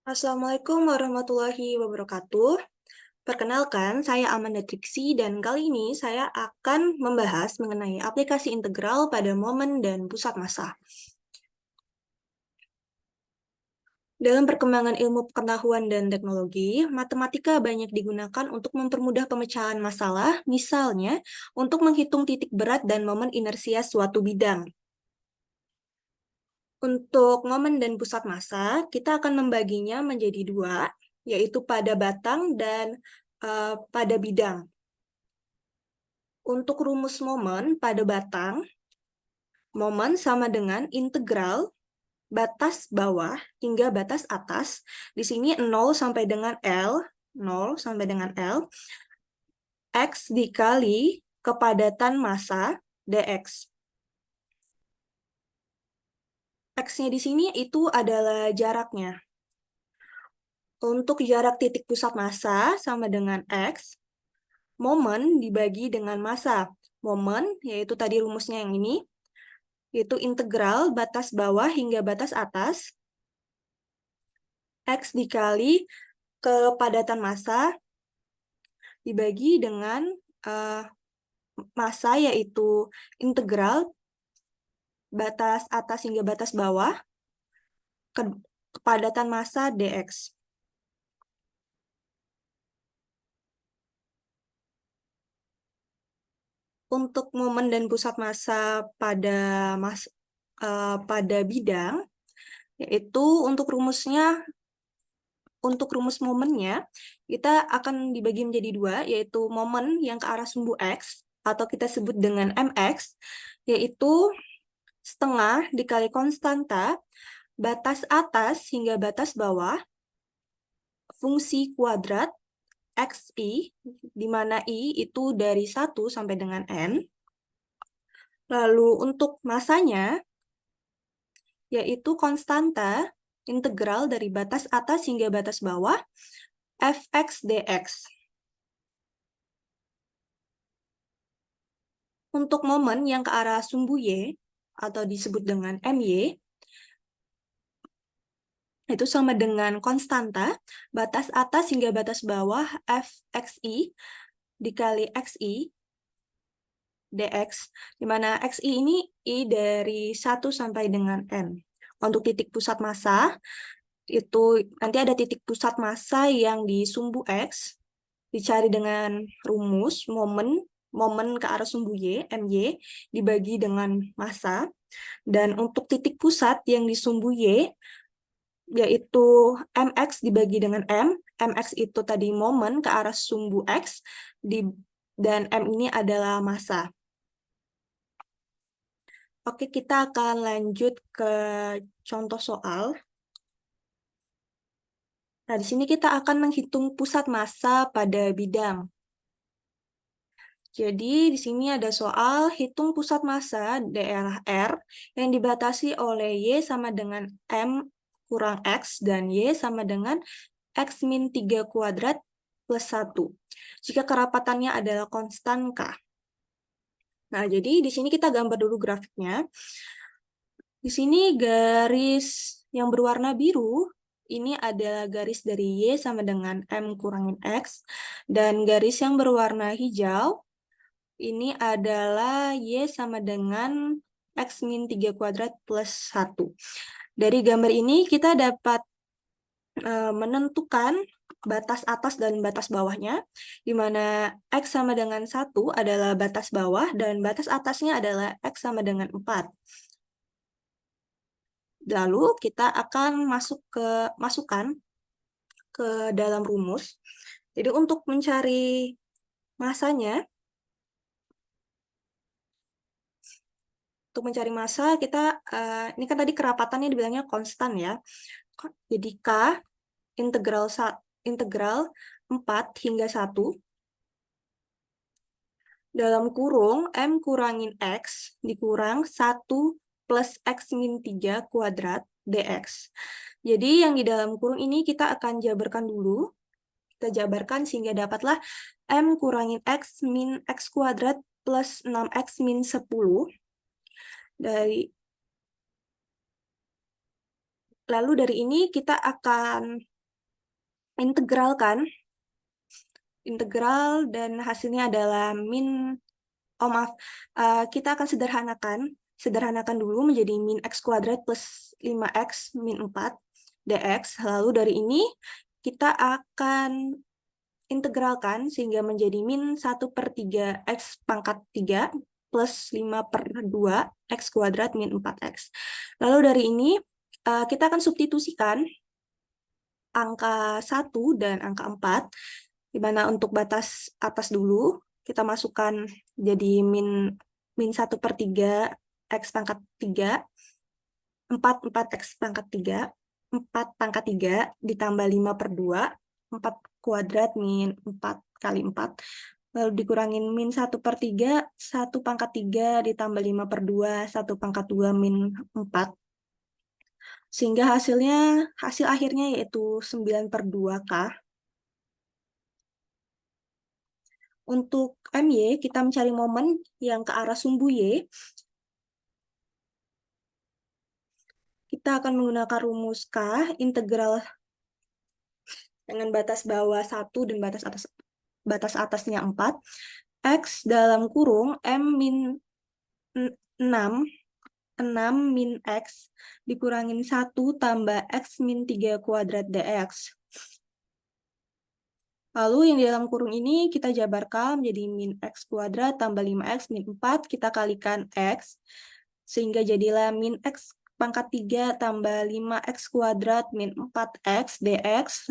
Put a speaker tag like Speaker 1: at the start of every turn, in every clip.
Speaker 1: Assalamualaikum warahmatullahi wabarakatuh. Perkenalkan, saya Amanda Triksi dan kali ini saya akan membahas mengenai aplikasi integral pada momen dan pusat massa. Dalam perkembangan ilmu pengetahuan dan teknologi, matematika banyak digunakan untuk mempermudah pemecahan masalah, misalnya untuk menghitung titik berat dan momen inersia suatu bidang. Untuk momen dan pusat massa, kita akan membaginya menjadi dua, yaitu pada batang dan pada bidang. Untuk rumus momen pada batang, momen sama dengan integral batas bawah hingga batas atas. Di sini 0 sampai dengan L, 0 sampai dengan L, X dikali kepadatan massa dx. X-nya di sini itu adalah jaraknya. Untuk jarak titik pusat massa sama dengan X, momen dibagi dengan massa. Momen, yaitu tadi rumusnya yang ini, yaitu integral batas bawah hingga batas atas, X dikali kepadatan massa dibagi dengan massa, yaitu integral batas atas hingga batas bawah kepadatan massa dx. Untuk momen dan pusat massa pada bidang, yaitu untuk rumus momennya, kita akan dibagi menjadi dua, yaitu momen yang ke arah sumbu X, atau kita sebut dengan mx, yaitu setengah dikali konstanta batas atas hingga batas bawah fungsi kuadrat xi, di mana i itu dari 1 sampai dengan n. Lalu untuk massanya, yaitu konstanta integral dari batas atas hingga batas bawah fx dx. Untuk momen yang ke arah sumbu y, atau disebut dengan my, itu sama dengan konstanta batas atas hingga batas bawah fxi dikali xi dx, di mana xi ini i dari 1 sampai dengan n. Untuk titik pusat massa, itu nanti ada titik pusat massa yang di sumbu x, dicari dengan rumus momen ke arah sumbu y, my, dibagi dengan massa. Dan untuk titik pusat yang di sumbu y, yaitu mx dibagi dengan mx itu tadi momen ke arah sumbu x, dan m ini adalah massa. Oke, kita akan lanjut ke contoh soal. Nah, di sini kita akan menghitung pusat massa pada bidang. Jadi, di sini ada soal hitung pusat massa daerah R yang dibatasi oleh Y sama dengan M kurang X dan Y sama dengan X min 3 kuadrat plus 1. Jika kerapatannya adalah konstan K. Nah, jadi di sini kita gambar dulu grafiknya. Di sini garis yang berwarna biru, ini adalah garis dari Y sama dengan M kurangin X. Dan garis yang berwarna hijau, ini adalah Y sama dengan X min 3 kuadrat plus 1. Dari gambar ini kita dapat menentukan batas atas dan batas bawahnya, di mana X sama dengan 1 adalah batas bawah dan batas atasnya adalah X sama dengan 4. Lalu kita akan masukkan ke dalam rumus. Jadi untuk mencari massanya, massa kita ini kan tadi kerapatannya dibilangnya konstan ya. Jadi K integral 4 hingga 1 dalam kurung M kurangin X dikurang 1 plus X min 3 kuadrat dx. Jadi yang di dalam kurung ini kita akan jabarkan dulu. Kita jabarkan sehingga dapatlah M kurangin X min X kuadrat plus 6X min 10. Lalu dari ini kita akan integralkan, integral dan hasilnya adalah kita akan sederhanakan dulu menjadi min x kuadrat plus 5x min 4 dx. Lalu dari ini kita akan integralkan sehingga menjadi min 1/3 x pangkat 3 plus 5/2 x kuadrat min 4x. Lalu dari ini kita akan substitusikan angka 1 dan angka 4, di mana untuk batas atas dulu kita masukkan jadi min 1/3 x pangkat 3, 4 x pangkat 3, 4 pangkat 3 ditambah 5/2, 4 kuadrat min 4 kali 4, lalu dikurangin min 1/3, 1 pangkat 3 ditambah 5/2, 1 pangkat 2 min 4, sehingga hasil akhirnya yaitu 9/2K. Untuk MY, kita mencari momen yang ke arah sumbu Y. Kita akan menggunakan rumus K, integral dengan batas bawah 1 dan batas atasnya 4. X dalam kurung M min 6 min X dikurangin 1 tambah X min 3 kuadrat dx. Lalu yang di dalam kurung ini kita jabarkan menjadi min X kuadrat tambah 5X min 4, kita kalikan X, sehingga jadilah min X pangkat 3 tambah 5X kuadrat min 4X dx.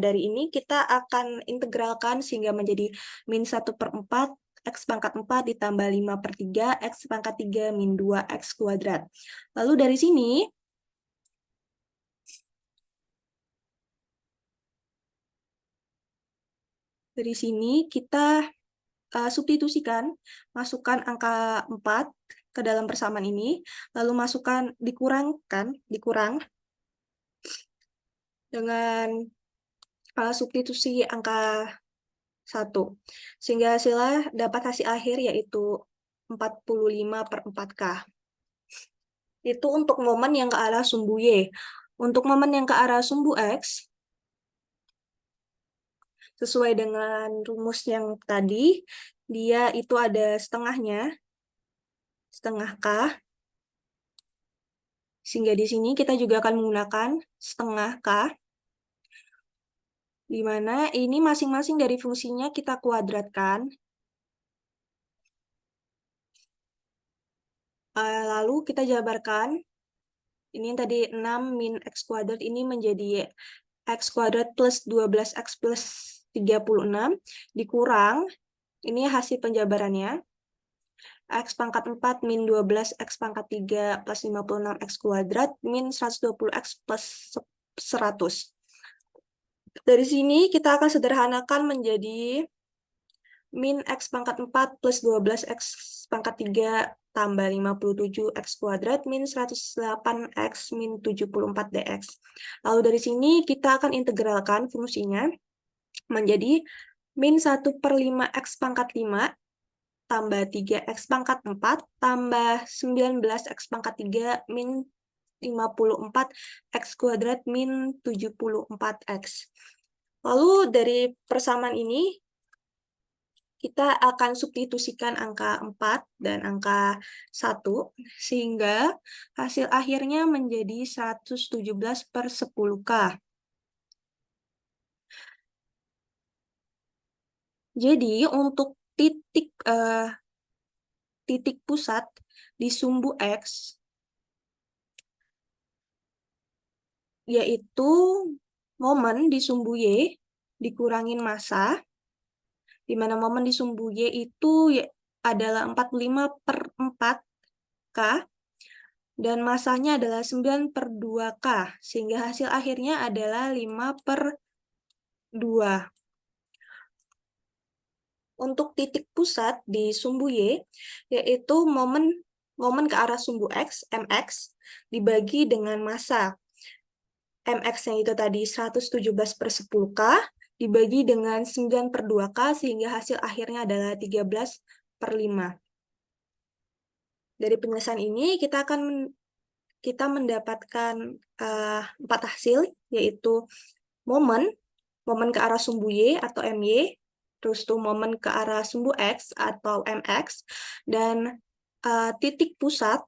Speaker 1: Dari ini kita akan integralkan sehingga menjadi min 1/4 X pangkat 4 ditambah 5/3 X pangkat 3 min 2X kuadrat. Lalu dari sini kita substitusikan, masukkan angka 4 ke dalam persamaan ini, lalu dikurang dengan substitusi angka 1. Sehingga hasilnya dapat hasil akhir yaitu 45/4K. Itu untuk momen yang ke arah sumbu Y. Untuk momen yang ke arah sumbu X, sesuai dengan rumus yang tadi, dia itu ada setengahnya, setengah K. Sehingga di sini kita juga akan menggunakan setengah K, di mana ini masing-masing dari fungsinya kita kuadratkan. Lalu kita jabarkan, ini yang tadi 6 min X kuadrat ini menjadi X kuadrat plus 12X plus 36, dikurang, ini hasil penjabarannya, X pangkat 4 min 12 X pangkat 3 plus 56 X kuadrat min 120 X plus 100. Dari sini kita akan sederhanakan menjadi min X pangkat 4 plus 12 X pangkat 3 tambah 57 X kuadrat min 108 X min 74 dx. Lalu dari sini kita akan integralkan fungsinya menjadi min 1/5 X pangkat 5 tambah 3X pangkat 4 tambah 19 X pangkat 3 min 54 X kuadrat min 74X. Lalu dari persamaan ini, kita akan substitusikan angka 4 dan angka 1, sehingga hasil akhirnya menjadi 117/10K. Jadi, untuk titik pusat di sumbu X, yaitu momen di sumbu Y dikurangin massa, di mana momen di sumbu Y itu adalah 45/4K, dan massanya adalah 9/2K, sehingga hasil akhirnya adalah 5/2. Untuk titik pusat di sumbu Y, yaitu momen ke arah sumbu X, MX, dibagi dengan massa. MX-nya itu tadi 117/10K, dibagi dengan 9/2K, sehingga hasil akhirnya adalah 13/5. Dari penjelasan ini, kita mendapatkan 4 hasil, yaitu momen, momen ke arah sumbu Y atau MY, terus tuh momen ke arah sumbu X atau MX, dan titik pusat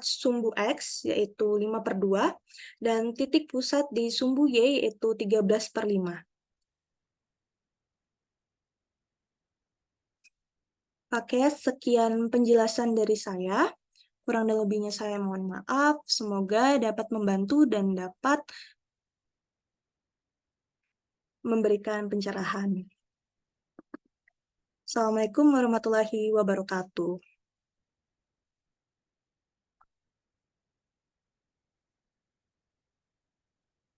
Speaker 1: sumbu X yaitu 5/2, dan titik pusat di sumbu Y yaitu 13/5. Oke, sekian penjelasan dari saya. Kurang dan lebihnya saya mohon maaf. Semoga dapat membantu dan dapat memberikan pencerahan. Assalamualaikum warahmatullahi wabarakatuh.